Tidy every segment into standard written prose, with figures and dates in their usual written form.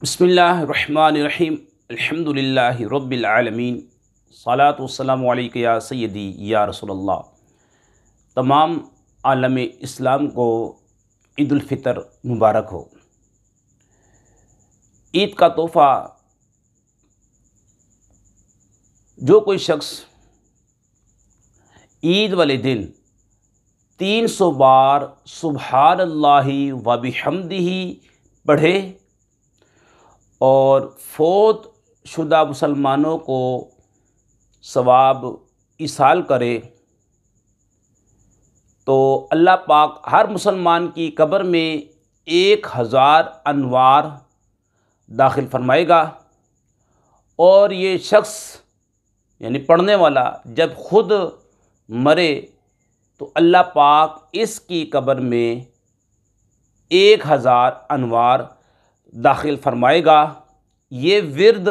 बिस्मिल्लाहिर्रहमानिर्रहीम अल्हम्दुलिल्लाहि रब्बिल आलमीन सलातु वस्सलामु अलैका या सय्यदी या रसूलल्लाह। तमाम आलम इस्लाम को ईद उल फ़ितर मुबारक हो। ईद का तोहफ़ा जो कोई शख्स ईद वाले दिन 300 बार सुब्हानल्लाहि व बिहम्दिही पढ़े और फ़ौत शुदा मुसलमानों को सवाब इसाल करे तो अल्लाह पाक हर मुसलमान की कब्र में 1000 अनवार दाखिल फरमाएगा। और ये शख्स यानी पढ़ने वाला जब ख़ुद मरे तो अल्लाह पाक इसकी कब्र में 1000 अनवार दाखिल फरमाएगा। ये विर्द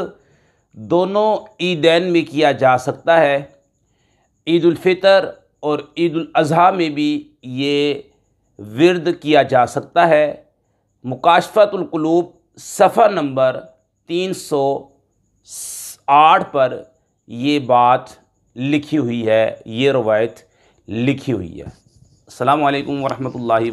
दोनों ईदैन में किया जा सकता है। ईद उल फ़ितर और ईद उल अज़हा में भी ये विर्द किया जा सकता है। मुकाशफ़तुल क़ुलूब सफ़ा नंबर 308 पर ये बात लिखी हुई है, ये रवायत लिखी हुई है। अस्सलामु अलैकुम वरहमतुल्लाहि